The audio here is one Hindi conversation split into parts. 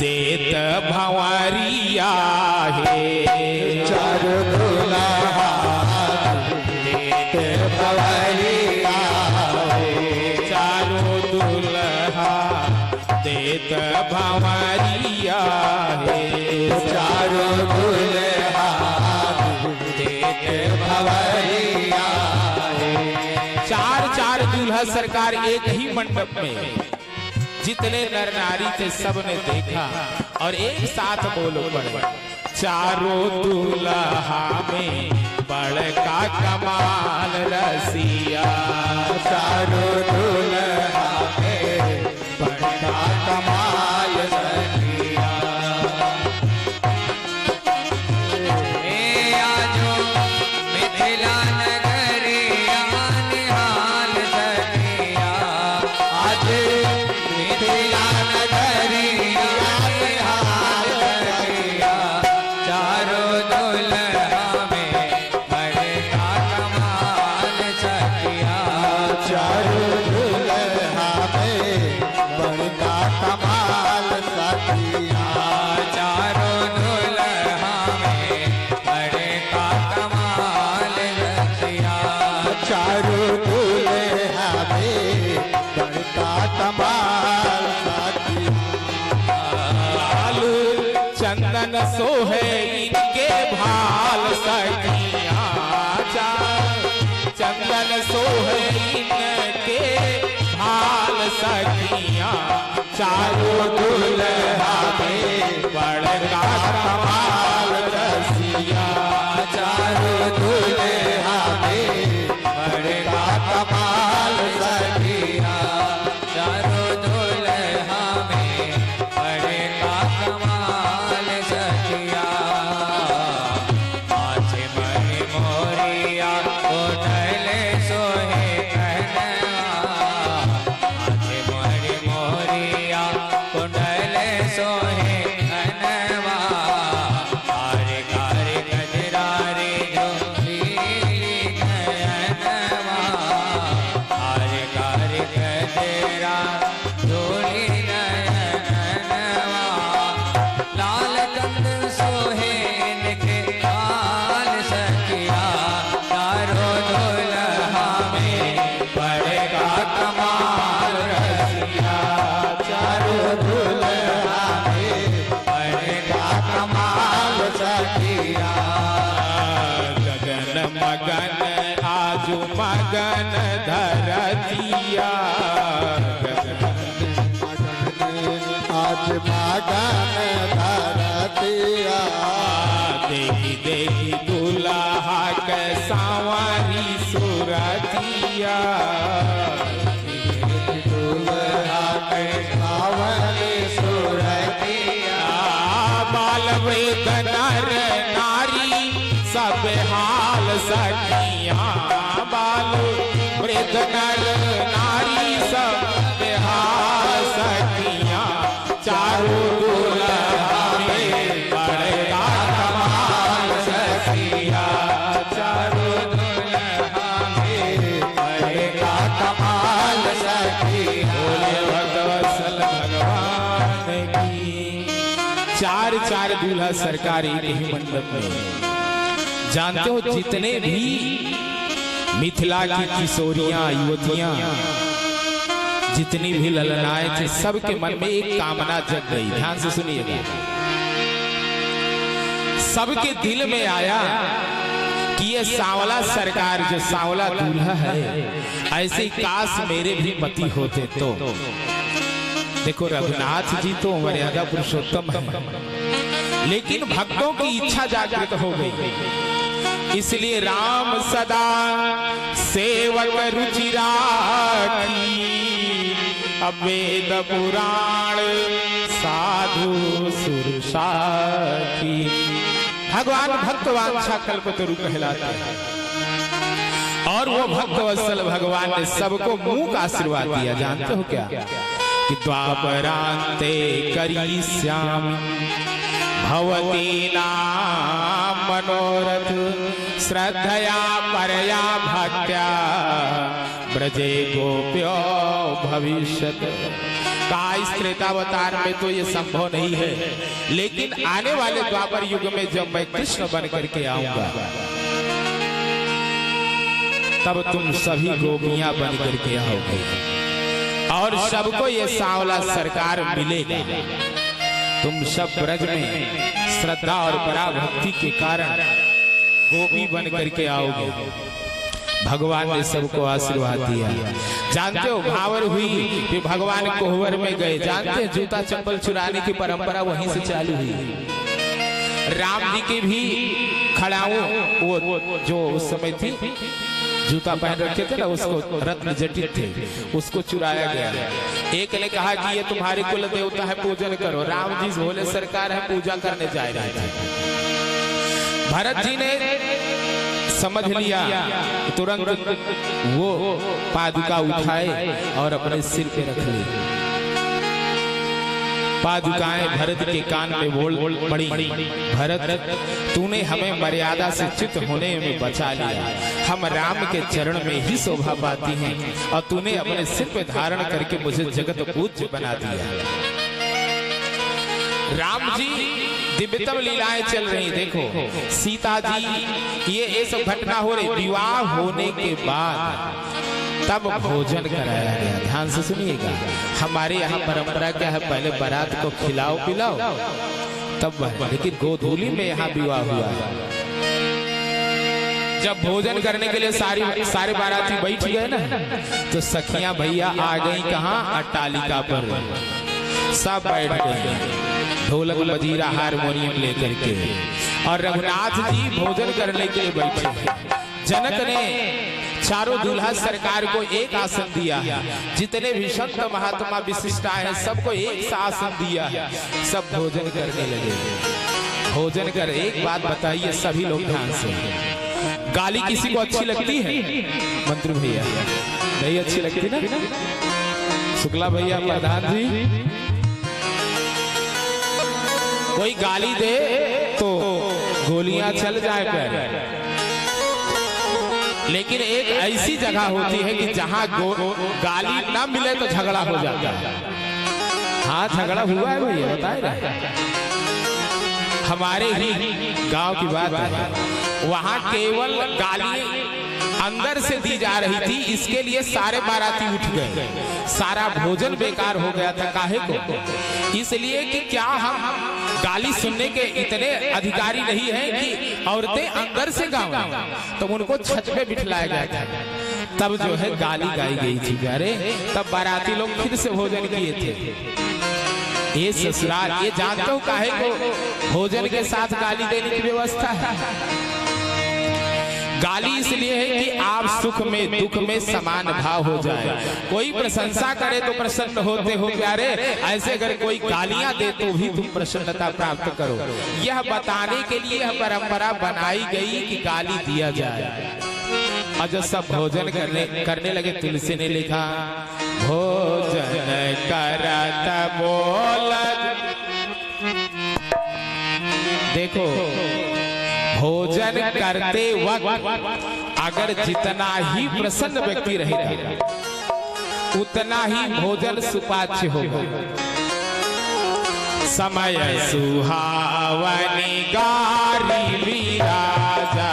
देत भंवरिया हे चारू दुल्हा देत भंवरिया चारो दुल्हा देत भंवरिया हे चारू दुल्हा देत भंवरिया चार चार दूल्हा सरकार एक ही मंडप में, जितने नर नारी थे सब ने देखा और एक साथ बोलो पड़े, चारों दूल्हा में बड़का कमाल रसिया, चारों दूल्हा में बड़का कमाल रसिया। आजो मिथिला नगरिया निहाल सखिया, आज मिथिला नगरिया निहाल सखिया, चारों दुल्हा में बड़का कमाल सखिया, चारों दुल्हा में बड़का कमाल सखिया, चारों दुल्हा में बड़का कमाल रसिया, चारों दुल्हा में बड़का कमाल सखिया। लाल चंदन सोहे इनके भाल सखिया, चंदन सोहे इनके भाल सखिया, चारों दुल्हा में बड़का कमाल रसिया, चारों दुल्हा में बड़का कमाल सखिया, चारों दुल्हा में बड़का कमाल सखिया। आज मणि मोरिया उठले सोहे कहनवा, आज मणि मोरिया उठले सोहे कहनवा, आरे कारी गजरारे जो लीली नयनवा, आरे कारी गजरा झोली नयनवा, लाल कंद सोहे इनके लाल सखिया, चारों दुल्हा में बड़का कमाल रसिया, चारों दुल्हा में बड़का कमाल सखिया। गगन मगन आजू मगन धरतिया, आज मगन धरतिया, देखी देखी दूल्हा के सांवरी सुरतिया, दूल्हा के सावरी सुरतिया, बाल वृद्ध नर नारी सब हाल सखिया, बाल वृद्ध नर नारी सब हाल सखिया, चारों दूल्हा में बड़का कमाल सखिया, चारों दूल्हा में बड़का कमाल सखिया। बोले भक्तवत्सल भगवान की। चार चार दूल्हा सरकार एक ही मंडप में। जानते हो जितने भी मिथिला की किशोरियां युवतियां जितनी भी ललनाएं थे, सबके मन में एक कामना जग गई। ध्यान से सुनिएगा, सबके दिल में आया कि ये सांवला सरकार जो सांवला दूल्हा है, ऐसे काश मेरे भी पति होते तो। देखो रघुनाथ जी तो मर्यादा पुरुषोत्तम है, लेकिन भक्तों की इच्छा जागृत हो गई, इसलिए राम सदा सेवक रुचि राखी, अब वेद पुराण साधु सुर साखी। भगवान भक्त वांछा कल्पतरु कहलाते हैं, और वो भक्त वत्सल भगवान ने सबको मुंह का आशीर्वाद दिया। जानते हो क्या कि द्वापरांते करी श्याम भवती नाम मनोरथ, श्रद्धया परया भक्त्या ब्रजे गोप्यो भविष्यत। कहा इस त्रेतावतार में तो ये संभव नहीं है, लेकिन आने वाले द्वापर युग में जब मैं कृष्ण बन करके आऊंगा तब तुम सभी गोपियां बन करके आओगे और सबको ये सांवला सरकार मिलेगा। तुम सब ब्रज में श्रद्धा और पराभक्ति के कारण गोपी बन करके आओगे। भगवान ने सबको आशीर्वाद दिया। जानते हो भावर हुई कि भगवान कोहबर में गए। जानते हैं जूता चप्पल चुराने की परंपरा वहीं से चालू हुई। राम जी की भी खड़ाऊ वो जो उस समय थी जूता पहन रखे थे ना, उसको रत्न जटित थे, उसको चुराया गया। एक ने कहा कि ये तुम्हारे कुल देवता है, पूजन करो। राम जी भोले सरकार है, पूजा करने जा रहे थे। भरत जी ने समझ लिया, तुरंत वो पादुका उठाए और अपने सिर पे रख ली। पादुकाएं भरत के कान में बोल पड़ी, भरत तूने हमें मर्यादा से च्युत होने में बचा लिया। हम राम के चरण में ही शोभा पाती हैं और तूने अपने सिर पे धारण करके मुझे जगत पूज्य बना दिया। राम जी दिव्यतम लीलाएं चल रही। देखो सीता जी ये सब घटना हो रही। विवाह होने के बाद तब भोजन कराया गया। ध्यान से सुनिएगा, हमारे यहाँ परंपरा क्या है, पहले बारात को खिलाओ पिलाओ तब, लेकिन गोधूली में यहाँ विवाह हुआ। जब भोजन करने के लिए सारे बाराती बैठ गए ना, तो सखियां भैया आ गई कहाँ, अट्टालिका पर सब बैठ गए, ढोलक मजीरा हारमोनियम लेकर के। और रघुनाथ जी भोजन करने के लिए बैठे। जनक ने चारों दूल्हा सरकार को एक आसन दिया है। जितने भी संत महात्मा विशिष्टा हैं सबको एक सा आसन दिया है। सब भोजन करने लगे। भोजन कर, एक बात बताइए सभी लोग ध्यान से, गाली किसी को अच्छी लगती है? मंत्री भैया नहीं अच्छी लगती ना? शुक्ला भैया, प्रधान जी, कोई गाली दे तो गोलियां चल जाए पर, लेकिन एक ऐसी जगह होती है कि जहां गाली ना मिले तो झगड़ा हो जाता है। हाँ झगड़ा हुआ है भैया, बताए ना, हमारे ही गांव की बात है। वहां केवल गाली अंदर से दी जा रही थी, इसके लिए सारे बाराती उठ गए। सारा भोजन बेकार हो गया था। काहे को? इसलिए कि क्या हम गाली सुनने के इतने अधिकारी नहीं हैं कि औरतें अंदर से गाएं, तो उनको छत पे बिठलाया गया था। तब जो है गाली गाई गई थी प्यारे। तब बाराती लोग फिर से भोजन किए थे। ये ससुराल, ये जानते हो काहे को भोजन के साथ गाली देने की व्यवस्था है? गाली इसलिए है कि आप सुख में दुख में समान भाव हो जाए। कोई प्रशंसा करे तो प्रसन्न होते हो प्यारे, ऐसे अगर कोई गालियां दे तो भी तुम प्रसन्नता प्राप्त करो। यह बताने के लिए यह परंपरा बनाई गई कि गाली दिया जाए। और जब सब भोजन करने लगे, तुलसी ने लिखा, भोजन करत बोलत। देखो भोजन करते वक्त अगर जितना ही प्रसन्न व्यक्ति रहेगा उतना ही भोजन सुपाच्य होगा। समय सुहावनी गारी विराजा,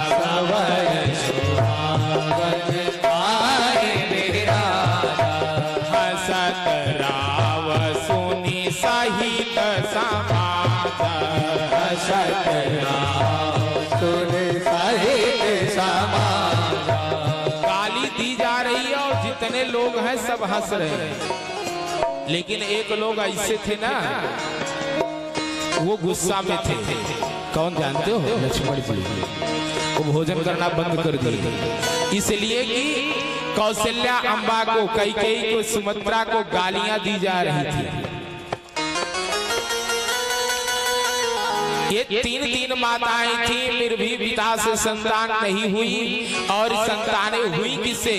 समय सुहावनी गारी विराजा, हसत राव सुनी सहित समाजा, हसत राव गाली दी जा रही है और जितने लोग हैं सब हंस रहे हैं। लेकिन एक लोग ऐसे थे ना, वो गुस्सा में थे। कौन जानते हो? लक्ष्मण जी। वो भोजन करना बंद कर दिए इसलिए कि कौशल्या अम्बा को, कैकेयी को, सुमित्रा को गालियां दी जा रही थी। ये तीन माताएं थी, फिर भी पिता से संतान नहीं हुई। और संतानें हुई किसे?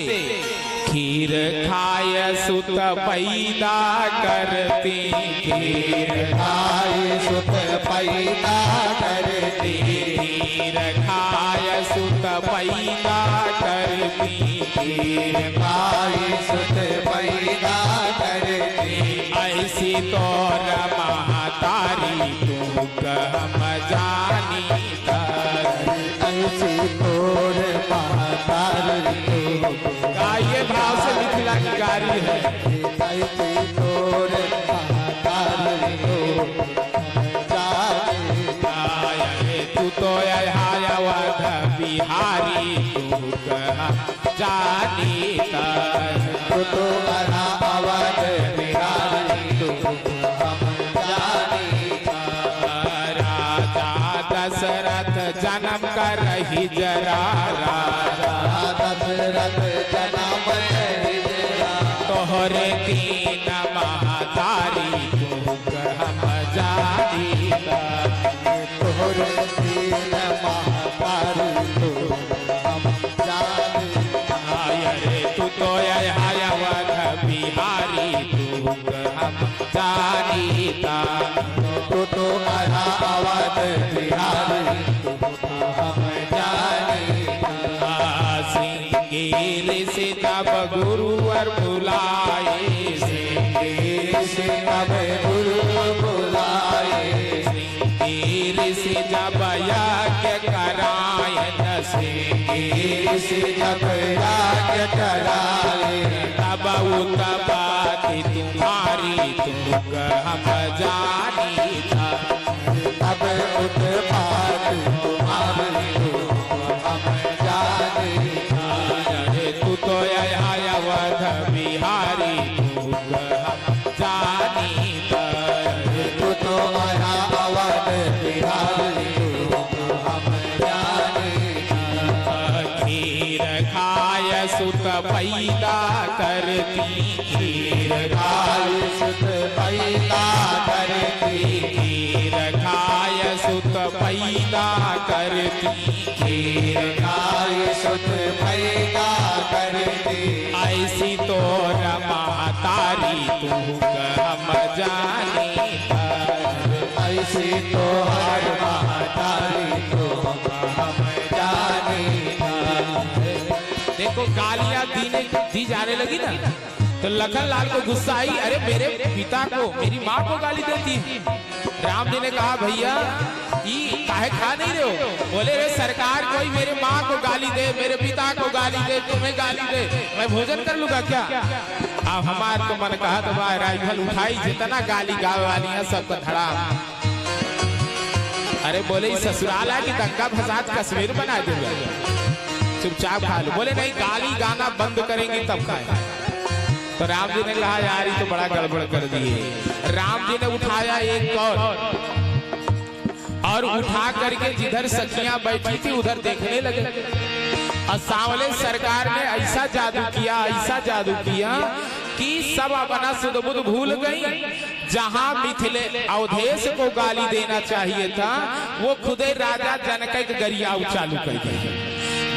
खीर खाय सुत पैदा करती, खीर खाय सुत पैदा करती, खीर खाय सुत पैदा करती, खीर खाय सुत पैदा करती। तोर महतारी तू हम जानी ऐसी तोर महतारी का ये भाव से मिथिला की गारी है। ऐसी तोर महतारी तू तो अवध बिहारी तू जानी तू तो अवध बिहारी तू हम जानी राजा दशरथ जन्म कर रही जरा राजा दशरथ जन्म रही जरा तोहरे तीन महतारी तू हम जानी तोहरे तीन महतारी तू हम जानी रे तू तो अवध बिहारी तू हम जानीता तू तो अवध बिहारी तू हम जानी श्रृंगेर से तब गुरुवर बुलाए श्रृंगेर से तब गुरु बुलाए श्रृंगेर से जब यज्ञ करायन श्रृंगेर से जब यज्ञ कराए तब उत्पत्ति तुम्हारी तुम हम जानी था तब उत्पत्ति तुम्हारी हम जानी रे तू तो अवध बिहारी तू हम जानी तू तो अवध बिहारी तू हम जानी खीर खाय सुत पैदा करती खीर खाय सुत पैदा करती खीर खाय सुत पैदा करती खीर खाय सुत पैदा करती ऐसी तोर महतारी तू हम जानी ऐसी तो हर महतारी तो हम जानी देखो गालियां दी जाने लगी ना तो लखन लाल को गुस्सा आई। अरे मेरे पिता को मेरी माँ को गाली देती है। राम जी ने कहा भैया ये काहे खा नहीं रहे हो? बोले रे सरकार कोई मेरे माँ को गाली दे मेरे पिता को गाली दे तुम्हें गाली दे मैं भोजन कर लूंगा क्या? अब हमारे तो मन कहा तो भाई राइफल उठाई जितना गाली गावे वाली है सबका धड़ा। अरे बोले ससुराल है कि दंगा फसाद कश्मीर बना दूंगा चुपचाप खा लो। बोले नहीं गाली गाना बंद करेंगी तब खाए। तो राम जी ने कहा यार ये तो बड़ा गड़बड़ कर दिए। राम जी ने उठाया एक कौर और उठा करके जिधर सखियां बैठी थी उधर देखने लगे। और सांवले सरकार ने ऐसा जादू किया कि सब अपना सुध बुध भूल गई। जहां मिथिले अवधेश को गाली देना चाहिए था वो खुदे राजा जनक के गरिया चालू कर दिया।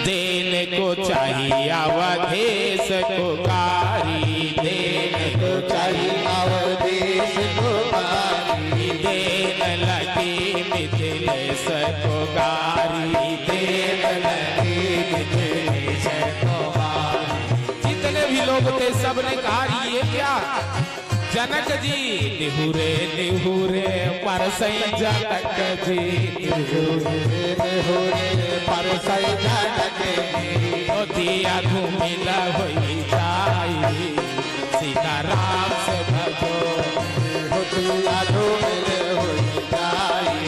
देने को चाहिए अवधेश को गारी देने को चाहिए अवधेश को गारी देने लगी मिथिलेश को गारी देने लगी मिथिलेश को गारी। जितने भी लोग थे सबने कहा ये क्या जनक जी निहुरे निहुरे परसई जनक जी निहुरे परसई जनक जी दिया घूमिला होई जाई सीताराम से भजो दिया घूमिला होई जाई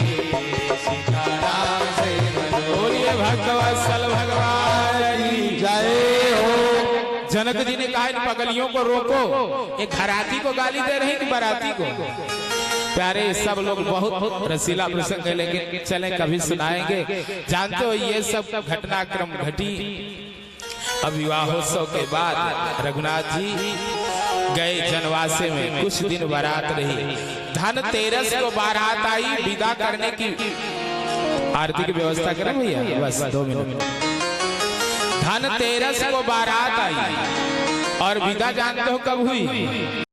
सीताराम से भजो। बोलिए भक्तवत्सल भगवान की जय हो। जनक जी ने कहा इन पगलियों को रोको। एक घराती को गाली दे रही थी बाराती को। प्यारे सब लोग बहुत रसीला प्रसंग है लेकिन चले कभी सुनाएंगे। जानते हो ये सब घटनाक्रम घटी अब विवाहोत्सव के बाद रघुनाथ जी गए जनवासे में कुछ दिन बारात रही। धनतेरस को बारात आई विदा करने की आरती की व्यवस्था करें भैया बस 2 मिनट। धनतेरस को बारात आई और विदा जानते हो कब हुई?